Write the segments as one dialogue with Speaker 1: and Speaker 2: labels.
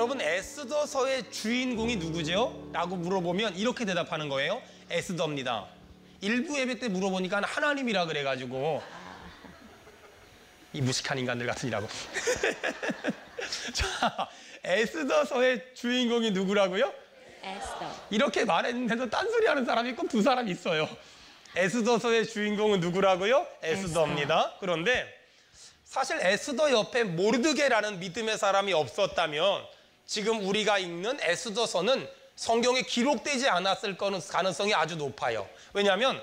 Speaker 1: 여러분 에스더서의 주인공이 누구죠? 라고 물어보면 이렇게 대답하는 거예요. 에스더입니다. 일부 예배 때 물어보니까 하나님이라 그래가지고 이 무식한 인간들 같으니라고. 자, 에스더서의 주인공이 누구라고요?
Speaker 2: 에스더.
Speaker 1: 이렇게 말했는데도 딴소리 하는 사람이 꼭 두 사람 있어요. 에스더서의 주인공은 누구라고요? 에스더입니다. 그런데 사실 에스더 옆에 모르드게라는 믿음의 사람이 없었다면 지금 우리가 읽는 에스더서는 성경에 기록되지 않았을 가능성이 아주 높아요. 왜냐하면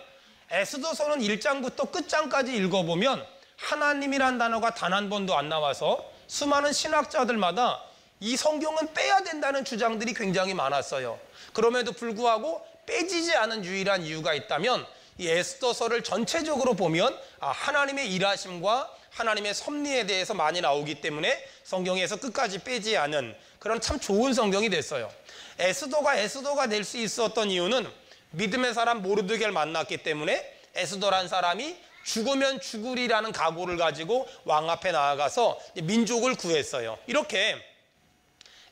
Speaker 1: 에스더서는 1장부터 끝장까지 읽어보면 하나님이란 단어가 단 한 번도 안 나와서 수많은 신학자들마다 이 성경은 빼야 된다는 주장들이 굉장히 많았어요. 그럼에도 불구하고 빼지지 않은 유일한 이유가 있다면 이 에스더서를 전체적으로 보면 하나님의 일하심과 하나님의 섭리에 대해서 많이 나오기 때문에 성경에서 끝까지 빼지 않은 그런 참 좋은 성경이 됐어요. 에스더가 될 수 있었던 이유는 믿음의 사람 모르드게를 만났기 때문에 에스더란 사람이 죽으면 죽으리라는 각오를 가지고 왕 앞에 나아가서 민족을 구했어요. 이렇게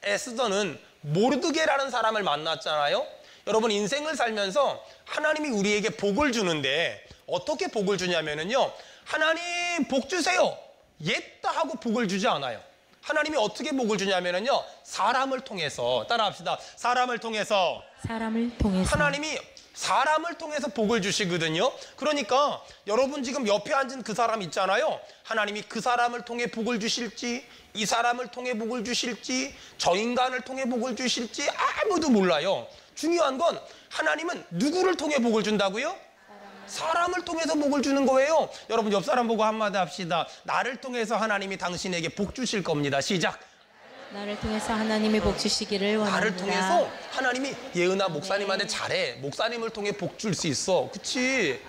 Speaker 1: 에스더는 모르드게라는 사람을 만났잖아요. 여러분 인생을 살면서 하나님이 우리에게 복을 주는데 어떻게 복을 주냐면요, 하나님 복 주세요 옛다 하고 복을 주지 않아요. 하나님이 어떻게 복을 주냐면요, 사람을 통해서, 따라합시다. 사람을 통해서 하나님이 사람을 통해서 복을 주시거든요. 그러니까 여러분 지금 옆에 앉은 그 사람 있잖아요. 하나님이 그 사람을 통해 복을 주실지, 이 사람을 통해 복을 주실지, 저 인간을 통해 복을 주실지 아무도 몰라요. 중요한 건 하나님은 누구를 통해 복을 준다고요? 사람을 통해서 복을 주는 거예요. 여러분 옆 사람 보고 한마디 합시다. 나를 통해서 하나님이 당신에게 복 주실 겁니다. 시작.
Speaker 2: 나를 통해서 하나님이 복 주시기를 원합니다.
Speaker 1: 나를 통해서 하나님이 예은아 목사님한테 잘해. 목사님을 통해 복 줄 수 있어. 그치?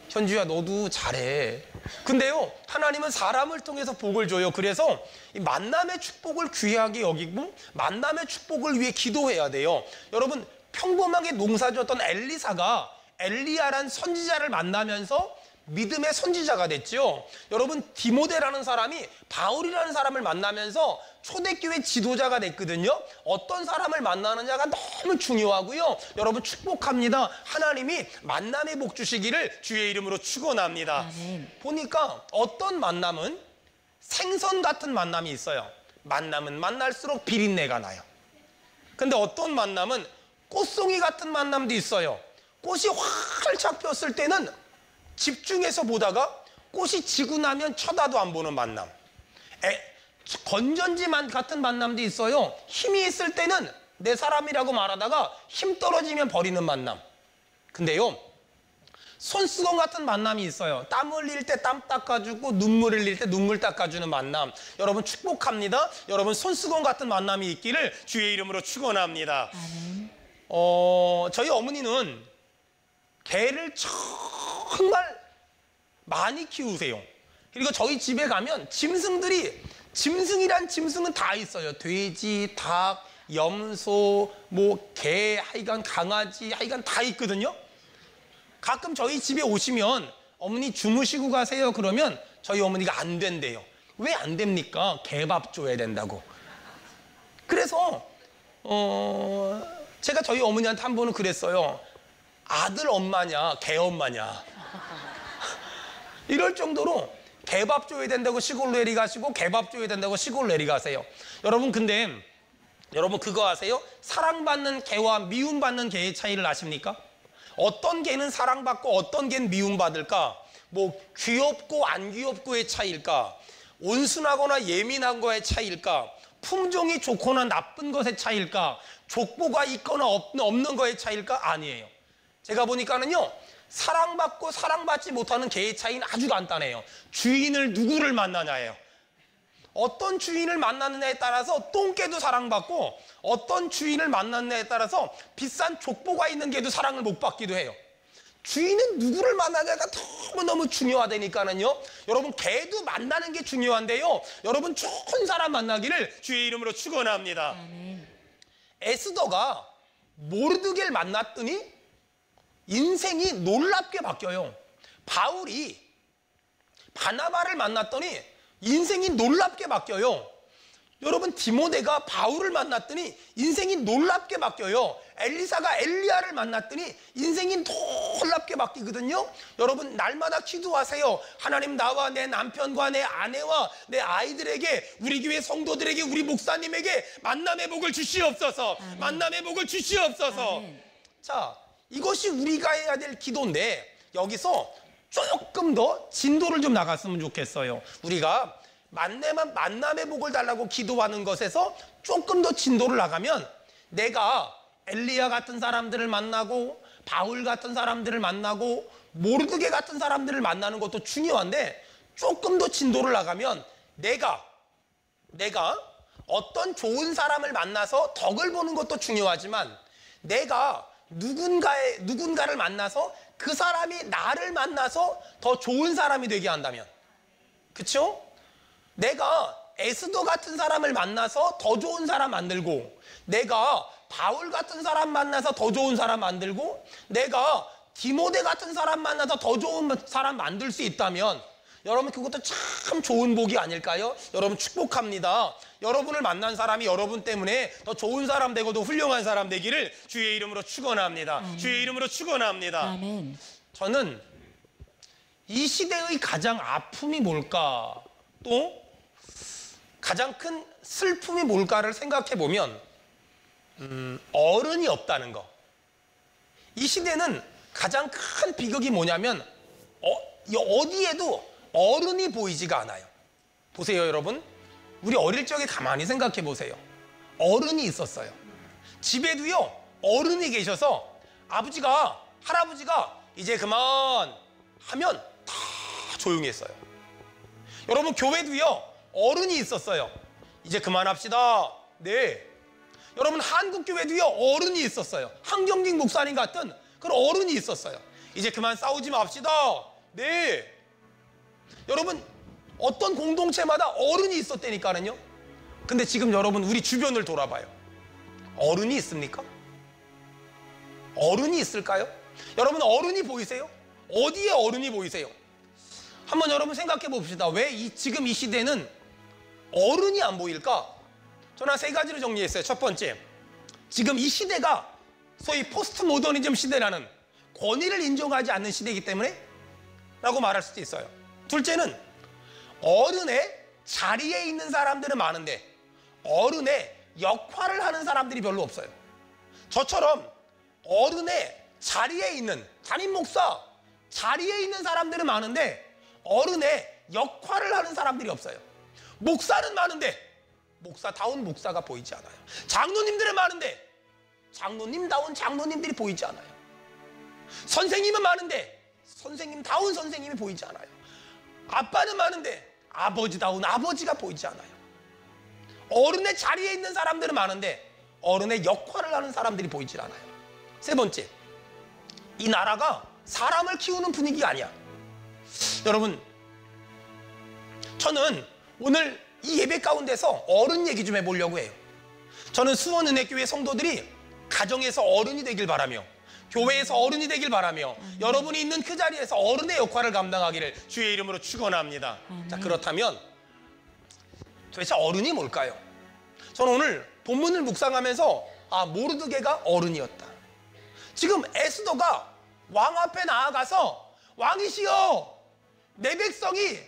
Speaker 1: 현주야 너도 잘해. 근데요 하나님은 사람을 통해서 복을 줘요. 그래서 이 만남의 축복을 귀하게 여기고 만남의 축복을 위해 기도해야 돼요. 여러분 평범하게 농사졌던 엘리사가 엘리야란 선지자를 만나면서 믿음의 선지자가 됐죠. 여러분 디모데라는 사람이 바울이라는 사람을 만나면서 초대교회 지도자가 됐거든요. 어떤 사람을 만나느냐가 너무 중요하고요. 여러분 축복합니다. 하나님이 만남의 복 주시기를 주의 이름으로 축원합니다.
Speaker 2: 아멘.
Speaker 1: 보니까 어떤 만남은 생선 같은 만남이 있어요. 만남은 만날수록 비린내가 나요. 근데 어떤 만남은 꽃송이 같은 만남도 있어요. 꽃이 활짝 폈을 때는 집중해서 보다가 꽃이 지고 나면 쳐다도 안 보는 만남. 건전지 같은 만남도 있어요. 힘이 있을 때는 내 사람이라고 말하다가 힘 떨어지면 버리는 만남. 근데요 손수건 같은 만남이 있어요. 땀 흘릴 때 땀 닦아주고 눈물 흘릴 때 눈물 닦아주는 만남. 여러분 축복합니다. 여러분 손수건 같은 만남이 있기를 주의 이름으로 축원합니다. 저희 어머니는 개를 정말 많이 키우세요. 그리고 저희 집에 가면 짐승이란 짐승은 다 있어요. 돼지, 닭, 염소, 개, 하여간 강아지, 하여간 다 있거든요. 가끔 저희 집에 오시면 어머니 주무시고 가세요 그러면 저희 어머니가 안 된대요. 왜 안 됩니까? 개밥 줘야 된다고. 그래서 제가 저희 어머니한테 한 번은 그랬어요. 아들 엄마냐 개 엄마냐 이럴 정도로 개밥 줘야 된다고 시골 내려가시고 개밥 줘야 된다고 시골 내려가세요. 여러분 근데 여러분 그거 아세요? 사랑받는 개와 미움받는 개의 차이를 아십니까? 어떤 개는 사랑받고 어떤 개는 미움받을까? 귀엽고 안 귀엽고의 차이일까? 온순하거나 예민한 거의 차이일까? 품종이 좋거나 나쁜 것의 차이일까? 족보가 있거나 없는 거의 차이일까? 아니에요. 제가 보니까는요 사랑받고 사랑받지 못하는 개의 차이는 아주 간단해요. 주인을 누구를 만나냐예요. 어떤 주인을 만나느냐에 따라서 똥개도 사랑받고 어떤 주인을 만나느냐에 따라서 비싼 족보가 있는 개도 사랑을 못 받기도 해요. 주인은 누구를 만나냐가 너무너무 중요하다니까는요. 여러분 개도 만나는 게 중요한데요. 여러분 좋은 사람 만나기를 주의 이름으로 축원합니다.
Speaker 2: 아멘.
Speaker 1: 에스더가 모르드게를 만났더니 인생이 놀랍게 바뀌어요. 바울이 바나바를 만났더니 인생이 놀랍게 바뀌어요. 여러분 디모데가 바울을 만났더니 인생이 놀랍게 바뀌어요. 엘리사가 엘리야를 만났더니 인생이 놀랍게 바뀌거든요. 여러분 날마다 기도하세요. 하나님, 나와 내 남편과 내 아내와 내 아이들에게, 우리 교회 성도들에게, 우리 목사님에게 만남의 복을 주시옵소서.
Speaker 2: 아멘.
Speaker 1: 만남의 복을 주시옵소서.
Speaker 2: 아멘.
Speaker 1: 자, 이것이 우리가 해야 될 기도인데 여기서 조금 더 진도를 좀 나갔으면 좋겠어요. 우리가 만남의 복을 달라고 기도하는 것에서 조금 더 진도를 나가면, 내가 엘리야 같은 사람들을 만나고 바울 같은 사람들을 만나고 모르드게 같은 사람들을 만나는 것도 중요한데, 조금 더 진도를 나가면 내가 어떤 좋은 사람을 만나서 덕을 보는 것도 중요하지만, 내가 누군가를 만나서 그 사람이 나를 만나서 더 좋은 사람이 되게 한다면, 그쵸? 내가 에스더 같은 사람을 만나서 더 좋은 사람 만들고, 내가 바울 같은 사람 만나서 더 좋은 사람 만들고, 내가 디모데 같은 사람 만나서 더 좋은 사람 만들 수 있다면, 여러분 그것도 참 좋은 복이 아닐까요? 여러분 축복합니다. 여러분을 만난 사람이 여러분 때문에 더 좋은 사람 되고 더 훌륭한 사람 되기를 주의 이름으로 축원합니다. 주의 이름으로 축원합니다.
Speaker 2: 아멘.
Speaker 1: 저는 이 시대의 가장 아픔이 뭘까, 또 가장 큰 슬픔이 뭘까를 생각해 보면 어른이 없다는 거. 이 시대는 가장 큰 비극이 뭐냐면 어디에도 어른이 보이지가 않아요. 보세요 여러분, 우리 어릴 적에 가만히 생각해 보세요. 어른이 있었어요. 집에도요 어른이 계셔서 아버지가, 할아버지가 이제 그만 하면 다 조용히 했어요. 여러분 교회도요 어른이 있었어요. 이제 그만합시다. 네. 여러분 한국 교회도요 어른이 있었어요. 한경직 목사님 같은 그런 어른이 있었어요. 이제 그만 싸우지 맙시다. 네. 여러분 어떤 공동체마다 어른이 있었다니까요. 근데 지금 여러분 우리 주변을 돌아봐요. 어른이 있습니까? 어른이 있을까요? 여러분 어른이 보이세요? 어디에 어른이 보이세요? 한번 여러분 생각해 봅시다. 왜 지금 이 시대는 어른이 안 보일까? 저는 한 3가지로 정리했어요. 첫 번째, 지금 이 시대가 소위 포스트 모더니즘 시대라는 권위를 인정하지 않는 시대이기 때문에 라고 말할 수도 있어요. 둘째는 어른의 자리에 있는 사람들은 많은데 어른의 역할을 하는 사람들이 별로 없어요. 저처럼 어른의 자리에 있는, 담임 목사 자리에 있는 사람들은 많은데 어른의 역할을 하는 사람들이 없어요. 목사는 많은데 목사다운 목사가 보이지 않아요. 장로님들은 많은데 장로님다운 장로님들이 보이지 않아요. 선생님은 많은데 선생님다운 선생님이 보이지 않아요. 아빠는 많은데 아버지다운 아버지가 보이지 않아요. 어른의 자리에 있는 사람들은 많은데 어른의 역할을 하는 사람들이 보이질 않아요. 세 번째, 이 나라가 사람을 키우는 분위기가 아니야. 여러분, 저는 오늘 이 예배 가운데서 어른 얘기 좀 해보려고 해요. 저는 수원은혜교회 성도들이 가정에서 어른이 되길 바라며, 교회에서 어른이 되길 바라며, 여러분이 있는 그 자리에서 어른의 역할을 감당하기를 주의 이름으로 축원합니다. 자, 그렇다면 도대체 어른이 뭘까요? 저는 오늘 본문을 묵상하면서 모르드게가 어른이었다. 지금 에스더가 왕 앞에 나아가서 왕이시여, 내 백성이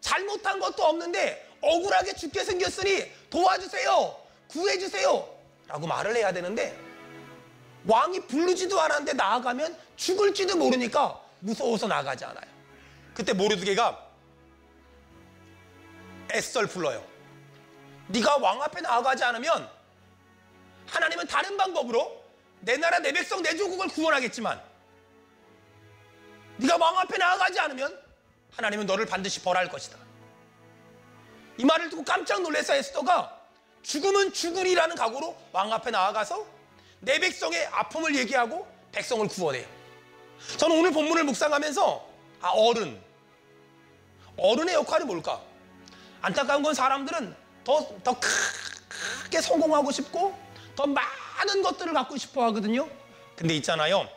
Speaker 1: 잘못한 것도 없는데 억울하게 죽게 생겼으니 도와주세요, 구해주세요 라고 말을 해야 되는데 왕이 부르지도 않았는데 나아가면 죽을지도 모르니까 무서워서 나가지 않아요. 그때 모르드게가 에스더를 불러요. 네가 왕 앞에 나아가지 않으면 하나님은 다른 방법으로 내 나라, 내 백성, 내 조국을 구원하겠지만 네가 왕 앞에 나아가지 않으면 하나님은 너를 반드시 벌할 것이다. 이 말을 듣고 깜짝 놀라서 에스더가 죽으면 죽으리라는 각오로 왕 앞에 나아가서 내 백성의 아픔을 얘기하고 백성을 구원해요. 저는 오늘 본문을 묵상하면서 어른의 역할이 뭘까? 안타까운 건 사람들은 더 크게 성공하고 싶고 더 많은 것들을 갖고 싶어 하거든요. 근데 있잖아요,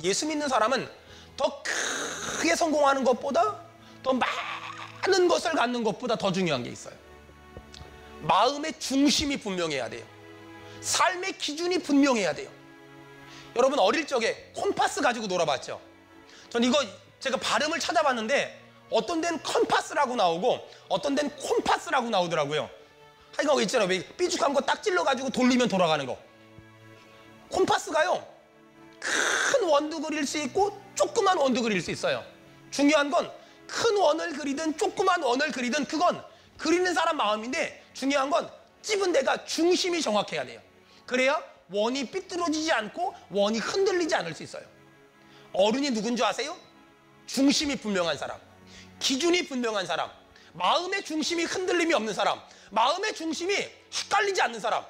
Speaker 1: 예수 믿는 사람은 더 크게 성공하는 것보다 더 많은 것을 갖는 것보다 더 중요한 게 있어요. 마음의 중심이 분명해야 돼요. 삶의 기준이 분명해야 돼요. 여러분 어릴 적에 콤파스 가지고 놀아봤죠? 전 이거 제가 발음을 찾아봤는데 어떤 데는 컴파스라고 나오고 어떤 데는 콤파스라고 나오더라고요. 하여간 있잖아요. 삐죽한 거 딱 찔러가지고 돌리면 돌아가는 거. 콤파스가요, 큰 원도 그릴 수 있고 조그만 원도 그릴 수 있어요. 중요한 건 큰 원을 그리든 조그만 원을 그리든 그건 그리는 사람 마음인데, 중요한 건 찝은 데가 중심이 정확해야 돼요. 그래야 원이 삐뚤어지지 않고 원이 흔들리지 않을 수 있어요. 어른이 누군지 아세요? 중심이 분명한 사람, 기준이 분명한 사람, 마음의 중심이 흔들림이 없는 사람, 마음의 중심이 헷갈리지 않는 사람,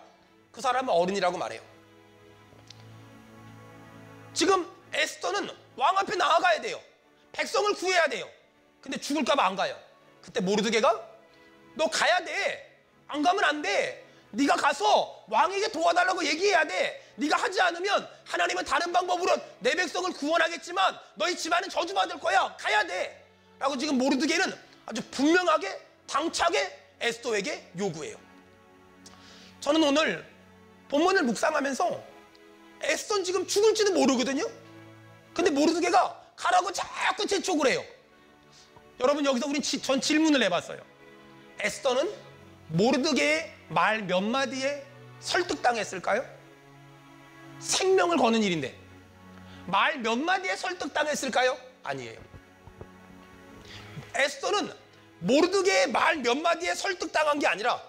Speaker 1: 그 사람은 어른이라고 말해요. 지금 에스더는 왕 앞에 나아가야 돼요. 백성을 구해야 돼요. 근데 죽을까 봐 안 가요. 그때 모르드게가 너 가야 돼. 안 가면 안 돼. 네가 가서 왕에게 도와달라고 얘기해야 돼. 네가 하지 않으면 하나님은 다른 방법으로 내 백성을 구원하겠지만 너희 집안은 저주받을 거야. 가야 돼. 라고 지금 모르드게는 아주 분명하게 당차게 에스더에게 요구해요. 저는 오늘 본문을 묵상하면서 에스더는 지금 죽을지도 모르거든요. 근데 모르드게가 가라고 자꾸 재촉을 해요. 여러분 여기서 전 질문을 해봤어요. 에스더는 모르드게의 말 몇 마디에 설득당했을까요? 생명을 거는 일인데 말 몇 마디에 설득당했을까요? 아니에요. 에스더는 모르드게의 말 몇 마디에 설득당한 게 아니라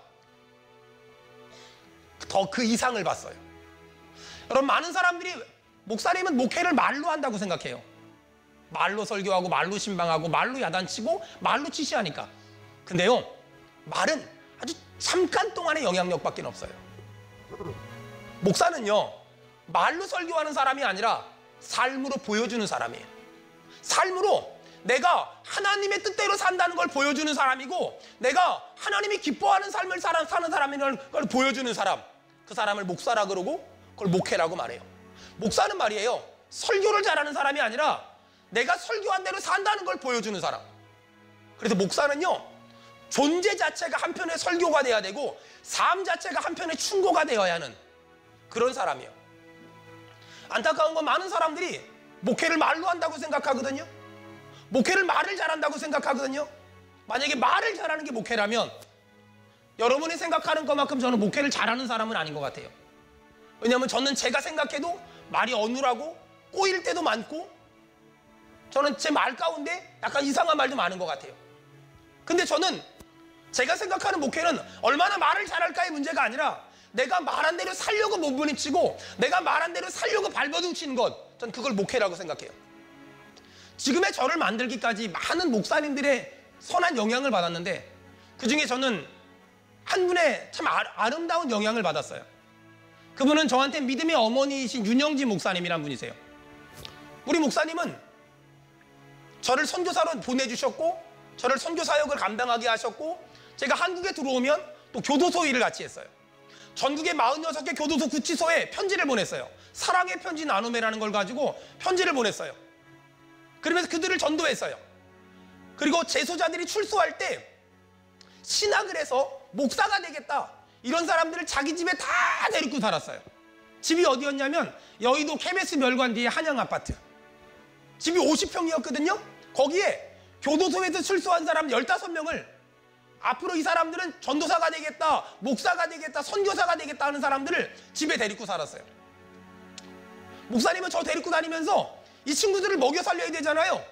Speaker 1: 더 그 이상을 봤어요. 여러분 많은 사람들이 목사님은 목회를 말로 한다고 생각해요. 말로 설교하고 말로 신방하고 말로 야단치고 말로 치시하니까. 근데요, 말은 아주 잠깐 동안의 영향력밖에 없어요. 목사는요, 말로 설교하는 사람이 아니라 삶으로 보여주는 사람이에요. 삶으로 내가 하나님의 뜻대로 산다는 걸 보여주는 사람이고, 내가 하나님이 기뻐하는 삶을 사는 사람이라는 걸 보여주는 사람, 그 사람을 목사라 그러고 그걸 목회라고 말해요. 목사는 말이에요, 설교를 잘하는 사람이 아니라 내가 설교한 대로 산다는 걸 보여주는 사람. 그래서 목사는요, 존재 자체가 한편의 설교가 돼야 되고 삶 자체가 한편의 충고가 되어야 하는 그런 사람이에요. 안타까운 건 많은 사람들이 목회를 말로 한다고 생각하거든요. 목회를 말을 잘한다고 생각하거든요. 만약에 말을 잘하는 게 목회라면 여러분이 생각하는 것만큼 저는 목회를 잘하는 사람은 아닌 것 같아요. 왜냐하면 저는 제가 생각해도 말이 어눌하고 꼬일 때도 많고 저는 제 말 가운데 약간 이상한 말도 많은 것 같아요. 근데 저는 제가 생각하는 목회는 얼마나 말을 잘할까의 문제가 아니라 내가 말한 대로 살려고 몸부림치고 내가 말한 대로 살려고 발버둥치는 것, 전 그걸 목회라고 생각해요. 지금의 저를 만들기까지 많은 목사님들의 선한 영향을 받았는데 그중에 저는 한 분의 참 아름다운 영향을 받았어요. 그분은 저한테 믿음의 어머니이신 윤영지 목사님이란 분이세요. 우리 목사님은 저를 선교사로 보내주셨고 저를 선교 사역을 감당하게 하셨고 제가 한국에 들어오면 또 교도소 일을 같이 했어요. 전국의 46개 교도소 구치소에 편지를 보냈어요. 사랑의 편지 나눔회라는 걸 가지고 편지를 보냈어요. 그러면서 그들을 전도했어요. 그리고 재소자들이 출소할 때 신학을 해서 목사가 되겠다 이런 사람들을 자기 집에 다 데리고 살았어요. 집이 어디였냐면 여의도 KBS 멸관 뒤에 한양 아파트. 집이 50평이었거든요. 거기에 교도소에서 출소한 사람 15명을 앞으로 이 사람들은 전도사가 되겠다, 목사가 되겠다, 선교사가 되겠다 하는 사람들을 집에 데리고 살았어요. 목사님은 저 데리고 다니면서 이 친구들을 먹여 살려야 되잖아요.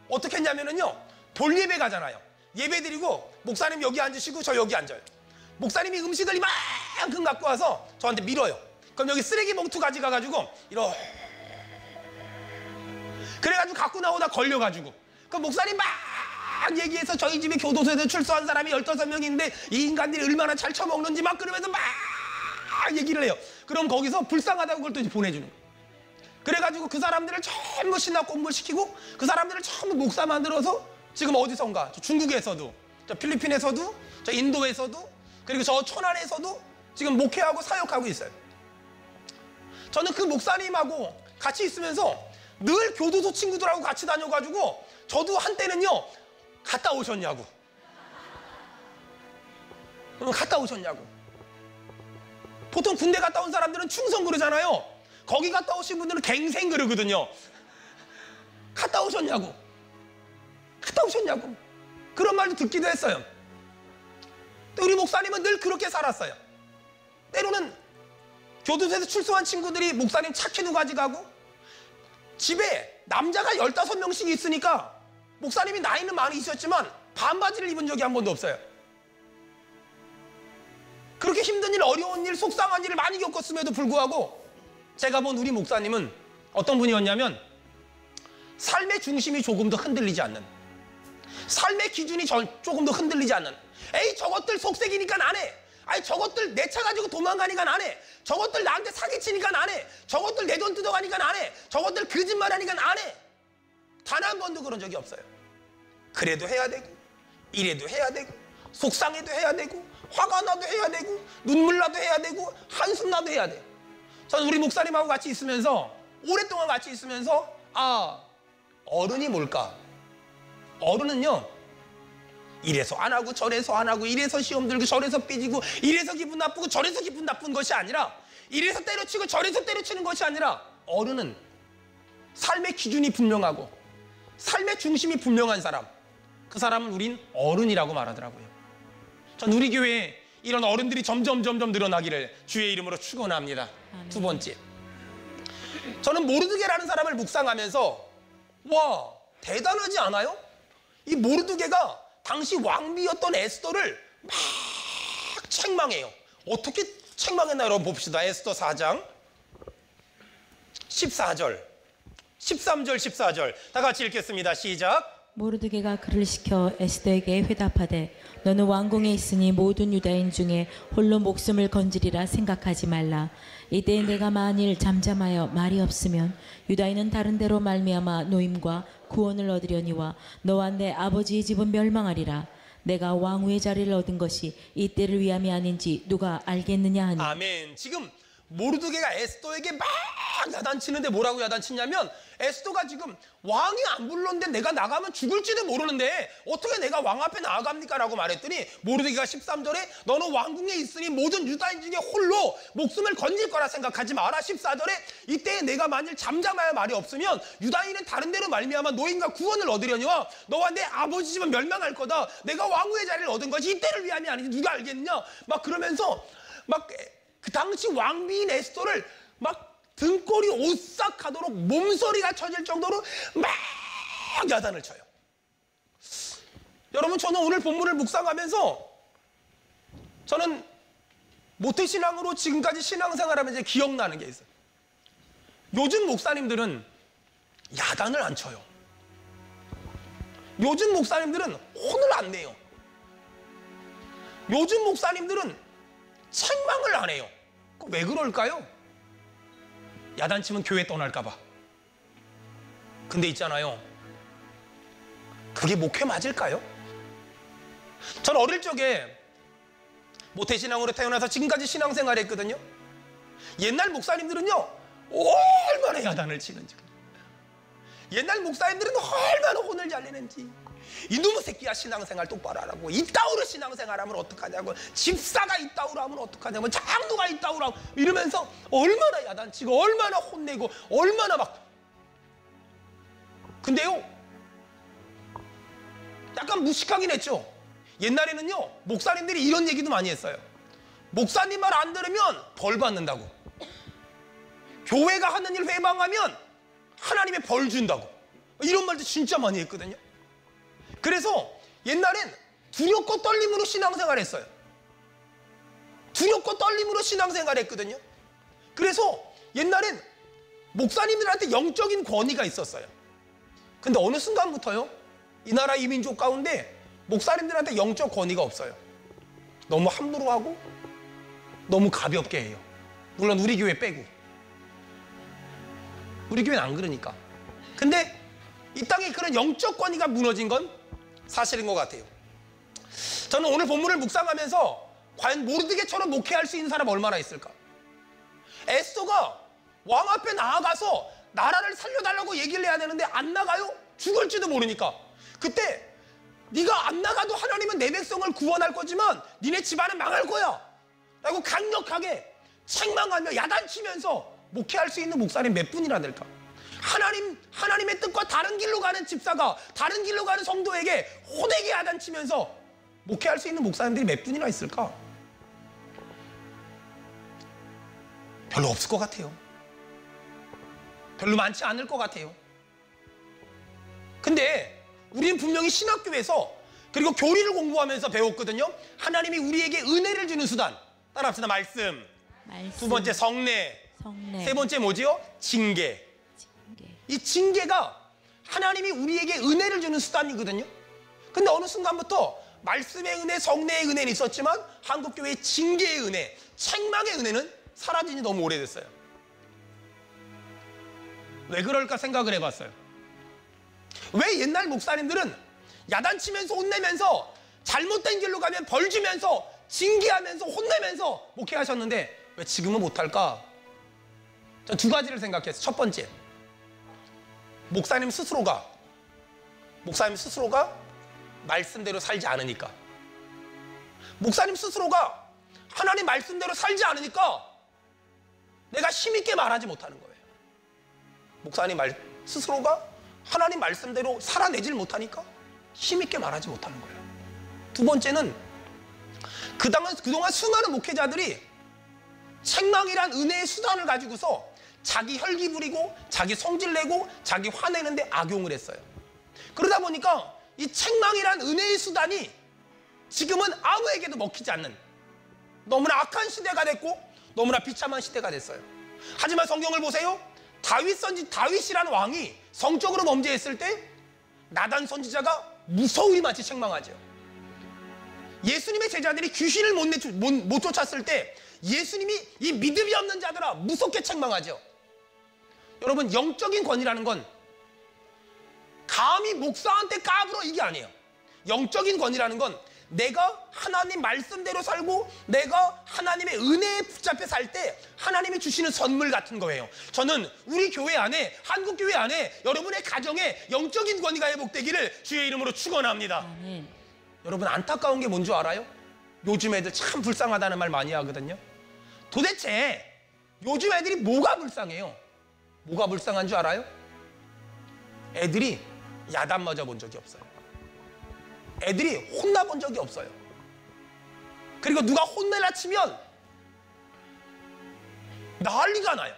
Speaker 1: 어떻게 했냐면요, 돌예배 가잖아요. 예배 드리고 목사님 여기 앉으시고 저 여기 앉아요. 목사님이 음식을 이만큼 갖고 와서 저한테 밀어요. 그럼 여기 쓰레기 봉투 가져가가지고 이렇게 그래가지고 갖고 나오다 걸려가지고 그럼 목사님 막 얘기해서 저희 집에 교도소에서 출소한 사람이 15명인데 이 인간들이 얼마나 잘 처먹는지 막 그러면서 막 얘기를 해요. 그럼 거기서 불쌍하다고 그걸 또 이제 보내주는 거예요. 그래가지고 그 사람들을 전부 신학 공부시키고 그 사람들을 전부 목사 만들어서 지금 어디선가 저 중국에서도 저 필리핀에서도 저 인도에서도 그리고 저 천안에서도 지금 목회하고 사역하고 있어요. 저는 그 목사님하고 같이 있으면서 늘 교도소 친구들하고 같이 다녀가지고 저도 한때는요 갔다 오셨냐고 갔다 오셨냐고. 보통 군대 갔다 온 사람들은 충성 그러잖아요. 거기 갔다 오신 분들은 갱생 그러거든요. 갔다 오셨냐고. 갔다 오셨냐고. 그런 말도 듣기도 했어요. 또 우리 목사님은 늘 그렇게 살았어요. 때로는 교도소에서 출소한 친구들이 목사님 차키도 가져가고, 집에 남자가 15명씩 있으니까 목사님이 나이는 많이 있었지만 반바지를 입은 적이 한 번도 없어요. 그렇게 힘든 일, 어려운 일, 속상한 일을 많이 겪었음에도 불구하고 제가 본 우리 목사님은 어떤 분이었냐면, 삶의 중심이 조금 더 흔들리지 않는, 삶의 기준이 조금 더 흔들리지 않는, 에이 저것들 속색이니까 안 해, 아니 저것들 내 차 가지고 도망가니까 안 해, 저것들 나한테 사기치니까 안 해, 저것들 내 돈 뜯어가니까 안 해, 저것들 거짓말하니까 안 해. 단 한 번도 그런 적이 없어요. 그래도 해야 되고, 이래도 해야 되고, 속상해도 해야 되고, 화가 나도 해야 되고, 눈물 나도 해야 되고, 한숨 나도 해야 돼요. 저는 우리 목사님하고 같이 있으면서, 오랫동안 같이 있으면서, 아, 어른이 뭘까? 어른은요, 이래서 안 하고 저래서 안 하고, 이래서 시험 들고 저래서 삐지고, 이래서 기분 나쁘고 저래서 기분 나쁜 것이 아니라, 이래서 때려치고 저래서 때려치는 것이 아니라, 어른은 삶의 기준이 분명하고 삶의 중심이 분명한 사람, 그 사람은 우린 어른이라고 말하더라고요. 전 우리 교회에 이런 어른들이 점점 늘어나기를 주의 이름으로 축원합니다.
Speaker 2: 아멘.
Speaker 1: 두 번째, 저는 모르드게라는 사람을 묵상하면서, 와, 대단하지 않아요? 이 모르드게가 당시 왕비였던 에스더를 막 책망해요. 어떻게 책망했나 여러분 봅시다. 에스더 4장 14절, 13절, 14절 다 같이 읽겠습니다. 시작.
Speaker 2: 모르드게가 그를 시켜 에스더에게 회답하되 너는 왕궁에 있으니 모든 유다인 중에 홀로 목숨을 건지리라 생각하지 말라. 이때 내가 만일 잠잠하여 말이 없으면 유다인은 다른 데로 말미암아 노임과 구원을 얻으려니와 너와 내 아버지의 집은 멸망하리라. 내가 왕후의 자리를 얻은 것이 이때를 위함이 아닌지 누가 알겠느냐 하니.
Speaker 1: 아멘. 지금 모르드게가 에스더에게 막 야단치는데 뭐라고 야단치냐면, 에스더가 지금 왕이 안 불렀는데 내가 나가면 죽을지도 모르는데 어떻게 내가 왕 앞에 나아갑니까? 라고 말했더니 모르드게가 13절에 너는 왕궁에 있으니 모든 유다인 중에 홀로 목숨을 건질 거라 생각하지 마라. 14절에 이때에 내가 만일 잠잠하여 말이 없으면 유다인은 다른 데로 말미암아 노임과 구원을 얻으려니와 너와 내 아버지 집은 멸망할 거다. 내가 왕후의 자리를 얻은 것이 이때를 위함이 아니지 누가 알겠느냐? 막 그러면서 막 그 당시 왕비인 에스더를 막 등골이 오싹하도록 몸서리가 쳐질 정도로 막 야단을 쳐요. 여러분, 저는 오늘 본문을 묵상하면서 저는 모태신앙으로 지금까지 신앙생활하면서 기억나는 게 있어요. 요즘 목사님들은 야단을 안 쳐요. 요즘 목사님들은 혼을 안 내요. 요즘 목사님들은 책망을 안 해요. 왜 그럴까요? 야단치면 교회 떠날까봐. 근데 있잖아요, 그게 목회 맞을까요? 전 어릴 적에 모태신앙으로 태어나서 지금까지 신앙생활 했거든요. 옛날 목사님들은요 얼마나 야단을 치는지, 옛날 목사님들은 얼마나 혼을 잘 내는지, 이놈의 새끼야 신앙생활 똑바로 하라고, 이따위로 신앙생활하면 어떡하냐고, 집사가 이따위로 하면 어떡하냐고, 장로가 이따위로 하고, 이러면서 얼마나 야단치고 얼마나 혼내고 얼마나 막. 근데요 약간 무식하긴 했죠. 옛날에는요 목사님들이 이런 얘기도 많이 했어요. 목사님 말 안 들으면 벌 받는다고, 교회가 하는 일 회방하면 하나님의 벌 준다고, 이런 말도 진짜 많이 했거든요. 그래서 옛날엔 두렵고 떨림으로 신앙생활 했어요. 두렵고 떨림으로 신앙생활 했거든요. 그래서 옛날엔 목사님들한테 영적인 권위가 있었어요. 근데 어느 순간부터요 이 나라 이민족 가운데 목사님들한테 영적 권위가 없어요. 너무 함부로 하고 너무 가볍게 해요. 물론 우리 교회 빼고. 우리 교회는 안 그러니까. 근데 이 땅에 그런 영적 권위가 무너진 건 사실인 것 같아요. 저는 오늘 본문을 묵상하면서 과연 모르드게처럼 목회할 수 있는 사람 얼마나 있을까? 에스더가 왕 앞에 나아가서 나라를 살려달라고 얘기를 해야 되는데 안 나가요? 죽을지도 모르니까. 그때 네가 안 나가도 하나님은 내 백성을 구원할 거지만 니네 집안은 망할 거야 라고 강력하게 책망하며 야단치면서 목회할 수 있는 목사님 몇 분이나 될까? 하나님의 뜻과 다른 길로 가는 집사가 다른 길로 가는 성도에게 호되게 야단치면서 목회할 수 있는 목사님들이 몇 분이나 있을까? 별로 없을 것 같아요. 별로 많지 않을 것 같아요. 근데 우리는 분명히 신학교에서 그리고 교리를 공부하면서 배웠거든요. 하나님이 우리에게 은혜를 주는 수단. 따라합시다. 말씀. 두 번째 성례. 세 번째 뭐지요? 징계. 이 징계가 하나님이 우리에게 은혜를 주는 수단이거든요. 근데 어느 순간부터 말씀의 은혜, 성례의 은혜는 있었지만 한국교회의 징계의 은혜, 책망의 은혜는 사라진 지 너무 오래됐어요. 왜 그럴까 생각을 해봤어요. 왜 옛날 목사님들은 야단치면서 혼내면서 잘못된 길로 가면 벌 주면서 징계하면서 혼내면서 목회하셨는데 왜 지금은 못할까? 전 두 가지를 생각했어요. 첫 번째, 목사님 스스로가 말씀대로 살지 않으니까. 목사님 스스로가 하나님 말씀대로 살지 않으니까 내가 힘있게 말하지 못하는 거예요. 목사님 스스로가 하나님 말씀대로 살아내질 못하니까 힘있게 말하지 못하는 거예요. 두 번째는 그동안 수많은 목회자들이 책망이란 은혜의 수단을 가지고서 자기 혈기 부리고 자기 성질 내고 자기 화내는데 악용을 했어요. 그러다 보니까 이 책망이란 은혜의 수단이 지금은 아무에게도 먹히지 않는 너무나 악한 시대가 됐고 너무나 비참한 시대가 됐어요. 하지만 성경을 보세요. 다윗이라는 왕이 성적으로 범죄했을 때 나단 선지자가 무서울이 마치 책망하죠. 예수님의 제자들이 귀신을 못 쫓았을 때 예수님이 이 믿음이 없는 자들아 무섭게 책망하죠. 여러분, 영적인 권위라는 건 감히 목사한테 까불어 이게 아니에요. 영적인 권위라는 건 내가 하나님 말씀대로 살고 내가 하나님의 은혜에 붙잡혀 살 때 하나님이 주시는 선물 같은 거예요. 저는 우리 교회 안에, 한국교회 안에 여러분의 가정에 영적인 권위가 회복되기를 주의 이름으로 축원합니다.
Speaker 2: 아멘.
Speaker 1: 여러분, 안타까운 게 뭔 줄 알아요? 요즘 애들 참 불쌍하다는 말 많이 하거든요. 도대체 요즘 애들이 뭐가 불쌍해요? 뭐가 불쌍한 줄 알아요? 애들이 야단 맞아본 적이 없어요. 애들이 혼나본 적이 없어요. 그리고 누가 혼내라 치면 난리가 나요.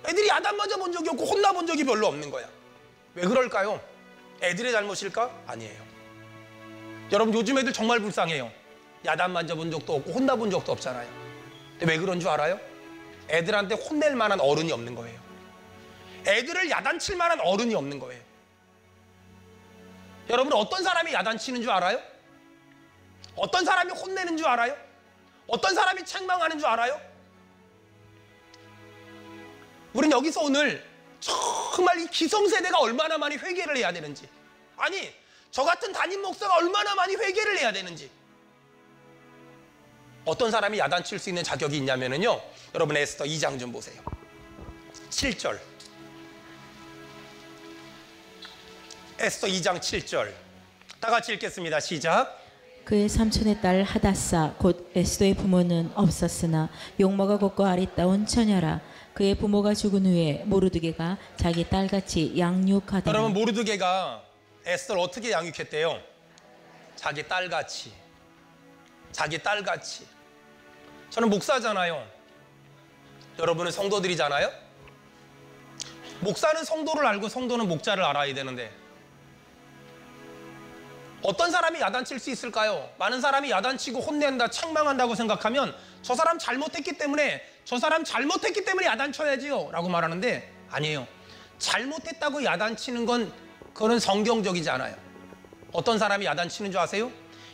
Speaker 1: 애들이 야단 맞아본 적이 없고 혼나본 적이 별로 없는 거야. 왜 그럴까요? 애들의 잘못일까? 아니에요. 여러분, 요즘 애들 정말 불쌍해요. 야단 맞아본 적도 없고 혼나본 적도 없잖아요. 근데 왜 그런 줄 알아요? 애들한테 혼낼 만한 어른이 없는 거예요. 애들을 야단칠 만한 어른이 없는 거예요. 여러분, 어떤 사람이 야단치는 줄 알아요? 어떤 사람이 혼내는 줄 알아요? 어떤 사람이 책망하는 줄 알아요? 우린 여기서 오늘 정말 이 기성세대가 얼마나 많이 회개를 해야 되는지, 아니 저 같은 담임 목사가 얼마나 많이 회개를 해야 되는지. 어떤 사람이 야단칠 수 있는 자격이 있냐면요, 여러분 에스더 2장 좀 보세요. 7절. 에스더 2장 7절. 다 같이 읽겠습니다. 시작.
Speaker 2: 그의 삼촌의 딸 하다사 곧 에스더의 부모는 없었으나 용모가 곱고 아리따운 처녀라. 그의 부모가 죽은 후에 모르드게가 자기 딸같이 양육하더라.
Speaker 1: 여러분, 모르드게가 에스더를 어떻게 양육했대요? 자기 딸같이. 자기 딸같이. 저는 목사잖아요. 여러분은 성도들이잖아요. 목사는 성도를 알고 성도는 목자를 알아야 되는데 어떤 사람이 야단칠 수 있을까요? 많은 사람이 야단치고 혼낸다, 책망한다고 생각하면 저 사람 잘못했기 때문에 야단쳐야지요 라고 말하는데 아니에요. 잘못했다고 야단치는 건 그거는 성경적이지 않아요. 어떤 사람이 야단치는 줄 아세요?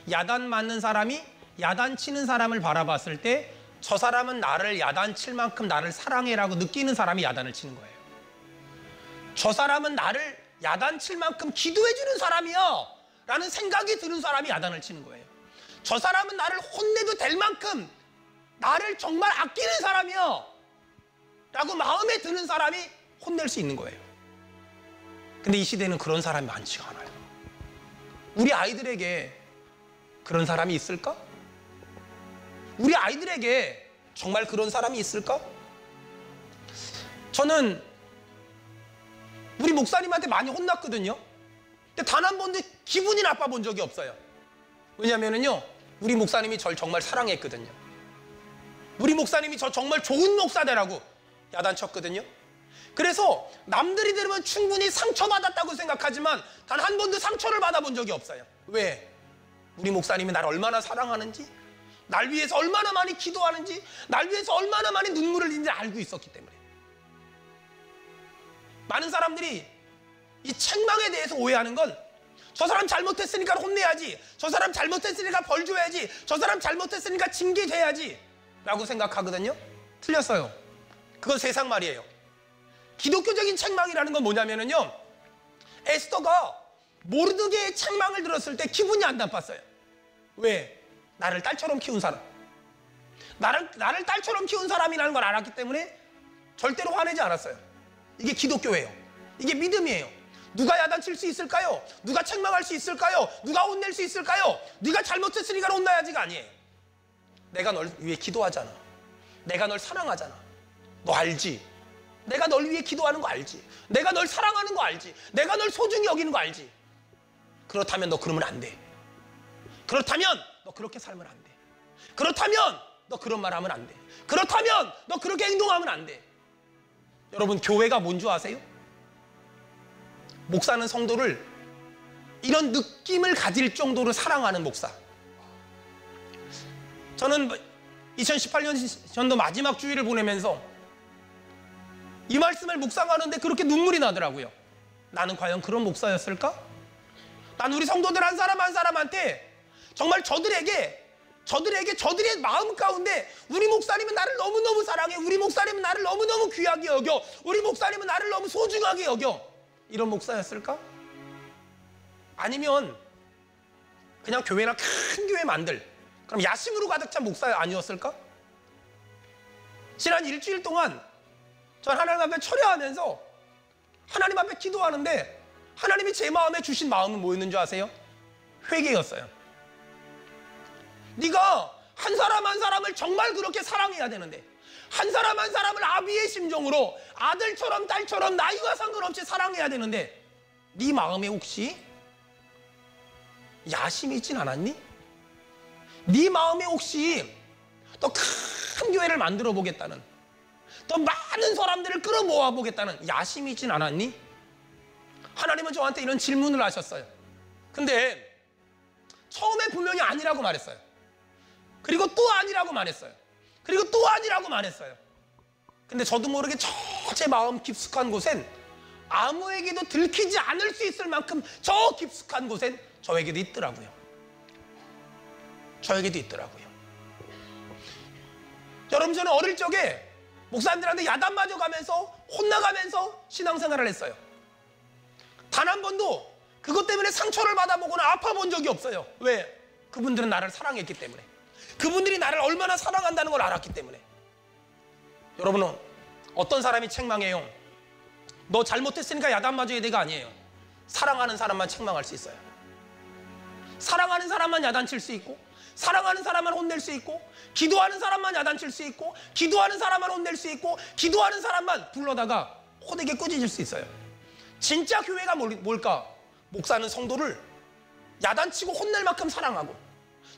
Speaker 1: 야단 맞는 사람이 야단치는 사람을 바라봤을 때 저 사람은 나를 야단칠 만큼 나를 사랑해라고 느끼는 사람이 야단을 치는 거예요. 저 사람은 나를 야단칠 만큼 기도해주는 사람이야 라는 생각이 드는 사람이 야단을 치는 거예요. 저 사람은 나를 혼내도 될 만큼 나를 정말 아끼는 사람이야 라고 마음에 드는 사람이 혼낼 수 있는 거예요. 근데 이 시대는 그런 사람이 많지가 않아요. 우리 아이들에게 그런 사람이 있을까? 우리 아이들에게 정말 그런 사람이 있을까? 저는 우리 목사님한테 많이 혼났거든요. 근데 단 한 번도 기분이 나빠 본 적이 없어요. 왜냐면은요, 우리 목사님이 절 정말 사랑했거든요. 우리 목사님이 저 정말 좋은 목사 되라고 야단쳤거든요. 그래서 남들이 들으면 충분히 상처받았다고 생각하지만 단 한 번도 상처를 받아본 적이 없어요. 왜? 우리 목사님이 나를 얼마나 사랑하는지, 날 위해서 얼마나 많이 기도하는지, 날 위해서 얼마나 많이 눈물을 흘리는지 알고 있었기 때문에. 많은 사람들이 이 책망에 대해서 오해하는 건 저 사람 잘못했으니까 혼내야지, 저 사람 잘못했으니까 벌 줘야지, 저 사람 잘못했으니까 징계돼야지 라고 생각하거든요. 틀렸어요. 그건 세상 말이에요. 기독교적인 책망이라는 건 뭐냐면요, 에스더가 모르드게의 책망을 들었을 때 기분이 안 나빴어요. 왜? 나를 딸처럼 키운 사람, 나를 딸처럼 키운 사람이라는 걸 알았기 때문에 절대로 화내지 않았어요. 이게 기독교예요. 이게 믿음이에요. 누가 야단칠 수 있을까요? 누가 책망할 수 있을까요? 누가 혼낼 수 있을까요? 네가 잘못했으니까 혼나야지가 아니에요. 내가 널 위해 기도하잖아. 내가 널 사랑하잖아. 너 알지? 내가 널 위해 기도하는 거 알지? 내가 널 사랑하는 거 알지? 내가 널 소중히 여기는 거 알지? 그렇다면 너 그러면 안 돼. 그렇다면 너 그렇게 살면 안 돼. 그렇다면 너 그런 말 하면 안 돼. 그렇다면 너 그렇게 행동하면 안 돼. 여러분, 교회가 뭔 줄 아세요? 목사는 성도를 이런 느낌을 가질 정도로 사랑하는 목사. 저는 2018년도 마지막 주일을 보내면서 이 말씀을 묵상하는데 그렇게 눈물이 나더라고요. 나는 과연 그런 목사였을까? 난 우리 성도들 한 사람 한 사람한테 정말 저들의 마음 가운데 우리 목사님은 나를 너무너무 사랑해, 우리 목사님은 나를 너무너무 귀하게 여겨, 우리 목사님은 나를 너무 소중하게 여겨, 이런 목사였을까? 아니면 그냥 교회나 큰 교회 만들, 그럼 야심으로 가득 찬 목사 아니었을까? 지난 일주일 동안 전 하나님 앞에 철야하면서 하나님 앞에 기도하는데 하나님이 제 마음에 주신 마음은 뭐였는 줄 아세요? 회개였어요. 네가 한 사람 한 사람을 정말 그렇게 사랑해야 되는데, 한 사람 한 사람을 아비의 심정으로 아들처럼 딸처럼 나이와 상관없이 사랑해야 되는데 네 마음에 혹시 야심이 있진 않았니? 네 마음에 혹시 더 큰 교회를 만들어 보겠다는, 더 많은 사람들을 끌어모아 보겠다는 야심이 있진 않았니? 하나님은 저한테 이런 질문을 하셨어요. 근데 처음에 분명히 아니라고 말했어요. 그리고 또 아니라고 말했어요. 그리고 또 아니라고 말했어요. 근데 저도 모르게 제 마음 깊숙한 곳엔, 아무에게도 들키지 않을 수 있을 만큼 저 깊숙한 곳엔 저에게도 있더라고요. 저에게도 있더라고요. 여러분, 저는 어릴 적에 목사님들한테 야단 맞아가면서 혼나가면서 신앙생활을 했어요. 단 한 번도 그것 때문에 상처를 받아보거나 아파본 적이 없어요. 왜? 그분들은 나를 사랑했기 때문에, 그분들이 나를 얼마나 사랑한다는 걸 알았기 때문에. 여러분은 어떤 사람이 책망해요? 너 잘못했으니까 야단 맞아야 돼가 아니에요. 사랑하는 사람만 책망할 수 있어요. 사랑하는 사람만 야단칠 수 있고, 사랑하는 사람만 혼낼 수 있고, 기도하는 사람만 야단칠 수 있고, 기도하는 사람만 혼낼 수 있고, 기도하는 사람만 불러다가 호되게 꾸짖을 수 있어요. 진짜 교회가 뭘까? 목사는 성도를 야단치고 혼낼 만큼 사랑하고.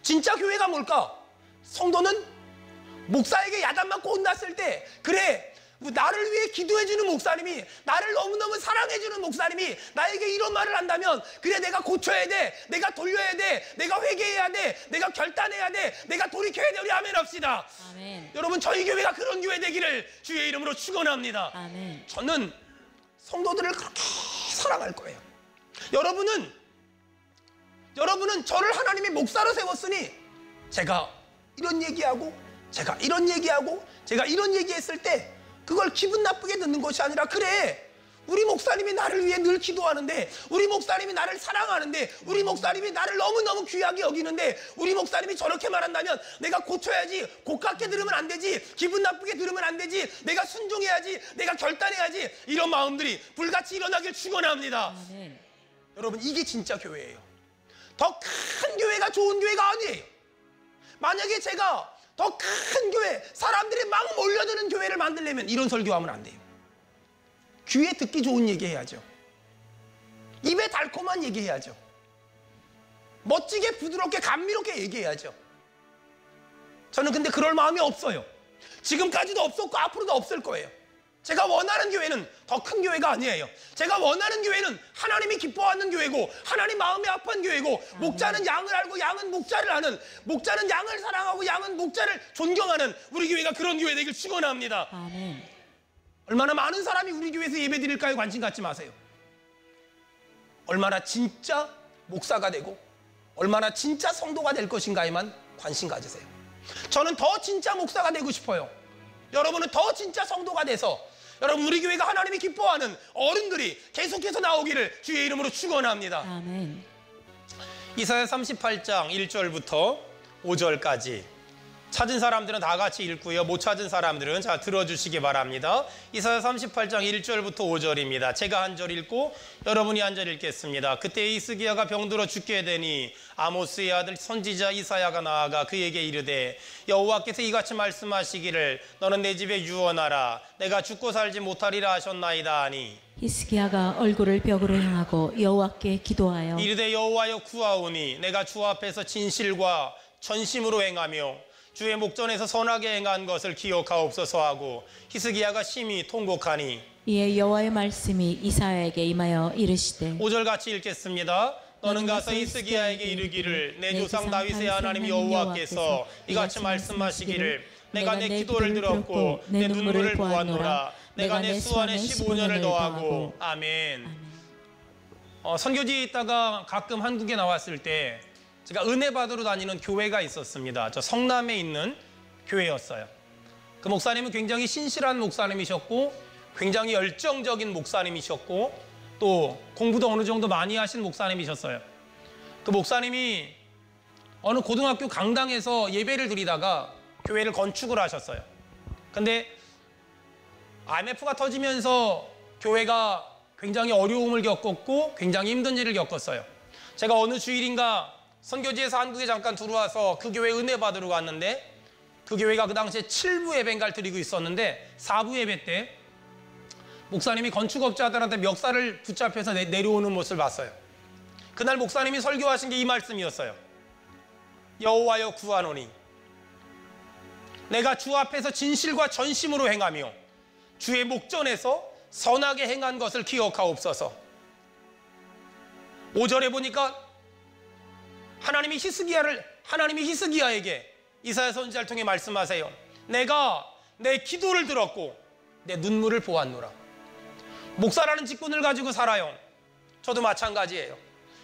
Speaker 1: 진짜 교회가 뭘까? 성도는 목사에게 야단 맞고 혼났을 때, 그래, 나를 위해 기도해주는 목사님이, 나를 너무너무 사랑해주는 목사님이 나에게 이런 말을 한다면, 그래, 내가 고쳐야 돼, 내가 돌려야 돼, 내가 회개해야 돼, 내가 결단해야 돼, 내가 돌이켜야 돼. 우리 아멘 합시다.
Speaker 2: 아멘.
Speaker 1: 여러분, 저희 교회가 그런 교회 되기를 주의 이름으로 축원합니다.
Speaker 2: 아멘.
Speaker 1: 저는 성도들을 그렇게 사랑할 거예요. 여러분은 저를 하나님이 목사로 세웠으니 제가 이런 얘기하고, 제가 이런 얘기하고, 제가 이런 얘기했을 때 그걸 기분 나쁘게 듣는 것이 아니라, 그래, 우리 목사님이 나를 위해 늘 기도하는데, 우리 목사님이 나를 사랑하는데, 우리 목사님이 나를 너무너무 귀하게 여기는데, 우리 목사님이 저렇게 말한다면 내가 고쳐야지, 고깝게 들으면 안 되지, 기분 나쁘게 들으면 안 되지, 내가 순종해야지, 내가 결단해야지, 이런 마음들이 불같이 일어나길 축원합니다.
Speaker 2: 아멘.
Speaker 1: 여러분, 이게 진짜 교회예요. 더 큰 교회가 좋은 교회가 아니에요. 만약에 제가 더 큰 교회, 사람들이 막 몰려드는 교회를 만들려면 이런 설교하면 안 돼요. 귀에 듣기 좋은 얘기 해야죠. 입에 달콤한 얘기 해야죠. 멋지게 부드럽게 감미롭게 얘기해야죠. 저는 근데 그럴 마음이 없어요. 지금까지도 없었고 앞으로도 없을 거예요. 제가 원하는 교회는 더 큰 교회가 아니에요. 제가 원하는 교회는 하나님이 기뻐하는 교회고, 하나님 마음이 아픈 교회고, 목자는 양을 알고 양은 목자를 아는, 목자는 양을 사랑하고 양은 목자를 존경하는 우리 교회가 그런 교회 되길 축원합니다.
Speaker 2: 아멘.
Speaker 1: 얼마나 많은 사람이 우리 교회에서 예배 드릴까요? 관심 갖지 마세요. 얼마나 진짜 목사가 되고 얼마나 진짜 성도가 될 것인가에만 관심 가지세요. 저는 더 진짜 목사가 되고 싶어요. 여러분은 더 진짜 성도가 돼서 여러분 우리 교회가 하나님이 기뻐하는 어른들이 계속해서 나오기를 주의 이름으로 축원합니다.
Speaker 2: 아멘.
Speaker 1: 이사야 38장 1절부터 5절까지 찾은 사람들은 다 같이 읽고요. 못 찾은 사람들은 자 들어주시기 바랍니다. 이사야 38장 1절부터 5절입니다. 제가 한 절 읽고 여러분이 한 절 읽겠습니다. 그때 히스기야가 병들어 죽게 되니 아모스의 아들 선지자 이사야가 나아가 그에게 이르되 여호와께서 이같이 말씀하시기를 너는 내 집에 유언하라 내가 죽고 살지 못하리라 하셨나이다 하니
Speaker 2: 히스기야가 얼굴을 벽으로 향하고 여호와께 기도하여
Speaker 1: 이르되 여호와여 구하오니 내가 주 앞에서 진실과 전심으로 행하며 주의 목전에서 선하게 행한 것을 기억하옵소서 하고 히스기야가 심히 통곡하니
Speaker 2: 이에 여호와의 말씀이 이사야에게 임하여 이르시되
Speaker 1: 5절 같이 읽겠습니다. 너는 가서 히스기야에게 이르기를 내 조상 다윗의 하나님 여호와께서 이같이 말씀하시기를 내가 내 기도를 들었고 내 눈물을 보았노라 내가 내 수완에 15년을 더하고 아멘. 선교지에 있다가 가끔 한국에 나왔을 때 제가 은혜 받으러 다니는 교회가 있었습니다. 저 성남에 있는 교회였어요. 그 목사님은 굉장히 신실한 목사님이셨고 굉장히 열정적인 목사님이셨고 또 공부도 어느 정도 많이 하신 목사님이셨어요. 그 목사님이 어느 고등학교 강당에서 예배를 드리다가 교회를 건축을 하셨어요. 근데 IMF가 터지면서 교회가 굉장히 어려움을 겪었고 굉장히 힘든 일을 겪었어요. 제가 어느 주일인가 선교지에서 한국에 잠깐 들어와서 그 교회 은혜 받으러 갔는데 그 교회가 그 당시에 7부 예배인가를 드리고 있었는데 4부 예배 때 목사님이 건축업자들한테 멱살을 붙잡혀서 내려오는 모습을 봤어요. 그날 목사님이 설교하신 게 이 말씀이었어요. 여호와여 구하노니 내가 주 앞에서 진실과 전심으로 행하며 주의 목전에서 선하게 행한 것을 기억하옵소서. 5절에 보니까 하나님이 히스기야에게 이사야 선지자를 통해 말씀하세요. 내가 내 기도를 들었고 내 눈물을 보았노라. 목사라는 직분을 가지고 살아요. 저도 마찬가지예요.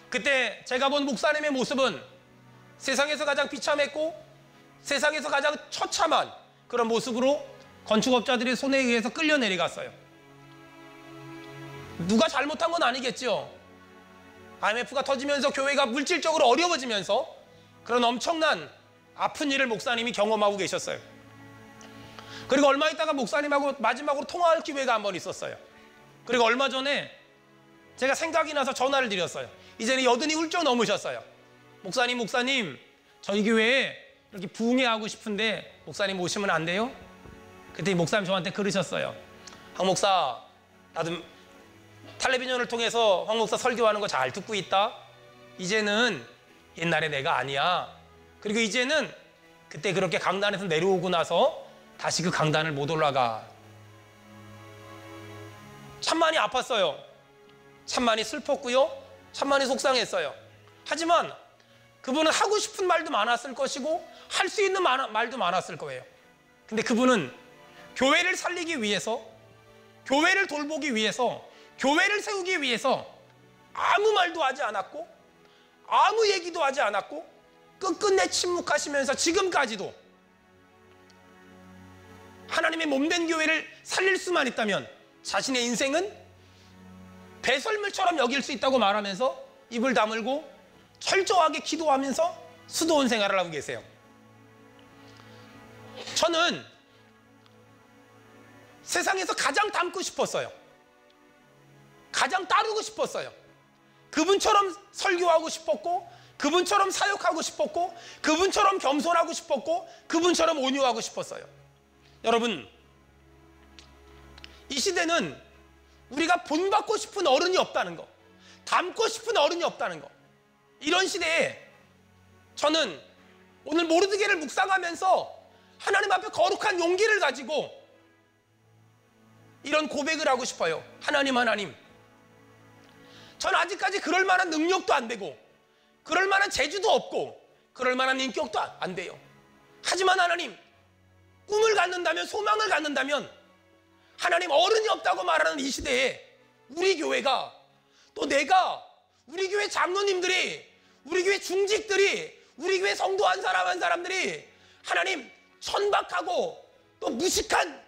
Speaker 1: 그때 제가 본 목사님의 모습은 세상에서 가장 비참했고 세상에서 가장 처참한 그런 모습으로 건축업자들의 손에 의해서 끌려 내려갔어요. 누가 잘못한 건 아니겠죠. IMF가 터지면서 교회가 물질적으로 어려워지면서 그런 엄청난 아픈 일을 목사님이 경험하고 계셨어요. 그리고 얼마 있다가 목사님하고 마지막으로 통화할 기회가 한 번 있었어요. 그리고 얼마 전에 제가 생각이 나서 전화를 드렸어요. 이제는 80이 훌쩍 넘으셨어요. 목사님 저희 교회에 이렇게 부흥회하고 싶은데 목사님 오시면 안 돼요? 그때 목사님 저한테 그러셨어요. 황 목사 나도 텔레비전을 통해서 황 목사 설교하는 거 잘 듣고 있다. 이제는 옛날에 내가 아니야. 그리고 이제는 그때 그렇게 강단에서 내려오고 나서 다시 그 강단을 못 올라가. 참 많이 아팠어요. 참 많이 슬펐고요. 참 많이 속상했어요. 하지만 그분은 하고 싶은 말도 많았을 것이고 할 수 있는 말도 많았을 거예요. 근데 그분은 교회를 살리기 위해서, 교회를 돌보기 위해서, 교회를 세우기 위해서 아무 말도 하지 않았고 아무 얘기도 하지 않았고 끝끝내 침묵하시면서 지금까지도 하나님의 몸된 교회를 살릴 수만 있다면 자신의 인생은 배설물처럼 여길 수 있다고 말하면서 입을 다물고 철저하게 기도하면서 수도원 생활을 하고 계세요. 저는 세상에서 가장 닮고 싶었어요. 가장 따르고 싶었어요. 그분처럼 설교하고 싶었고 그분처럼 사역하고 싶었고, 그분처럼 겸손하고 싶었고, 그분처럼 온유하고 싶었어요. 여러분, 이 시대는 우리가 본받고 싶은 어른이 없다는 거, 닮고 싶은 어른이 없다는 거, 이런 시대에 저는 오늘 모르드게를 묵상하면서 하나님 앞에 거룩한 용기를 가지고 이런 고백을 하고 싶어요. 하나님, 전 아직까지 그럴 만한 능력도 안 되고, 그럴 만한 재주도 없고, 그럴 만한 인격도 안 돼요. 하지만 하나님, 꿈을 갖는다면, 소망을 갖는다면, 하나님, 어른이 없다고 말하는 이 시대에 우리 교회가, 또 내가, 우리 교회 장로님들이, 우리 교회 중직들이, 우리 교회 성도 한 사람 한 사람들이 하나님, 천박하고 또 무식한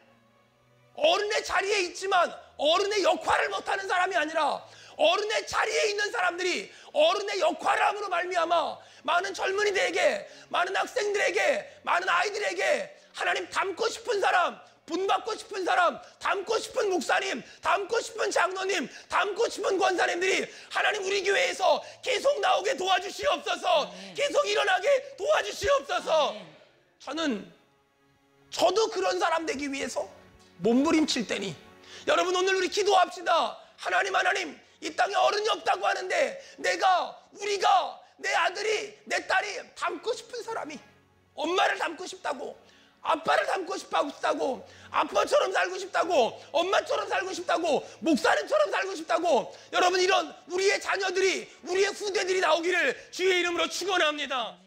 Speaker 1: 어른의 자리에 있지만 어른의 역할을 못하는 사람이 아니라, 어른의 자리에 있는 사람들이 어른의 역할을 함으로 말미암아 많은 젊은이들에게, 많은 학생들에게, 많은 아이들에게 하나님 닮고 싶은 사람, 본받고 싶은 사람, 닮고 싶은 목사님, 닮고 싶은 장로님, 닮고 싶은 권사님들이 하나님 우리 교회에서 계속 나오게 도와주시옵소서. 계속 일어나게 도와주시옵소서. 저도 그런 사람 되기 위해서 몸부림칠 때니, 여러분, 오늘 우리 기도합시다. 하나님, 이 땅에 어른이 없다고 하는데 우리가, 내 아들이, 내 딸이 닮고 싶은 사람이, 엄마를 닮고 싶다고, 아빠를 닮고 싶다고, 아빠처럼 살고 싶다고, 엄마처럼 살고 싶다고, 목사님처럼 살고 싶다고, 여러분, 이런 우리의 자녀들이, 우리의 후대들이 나오기를 주의 이름으로 축원합니다.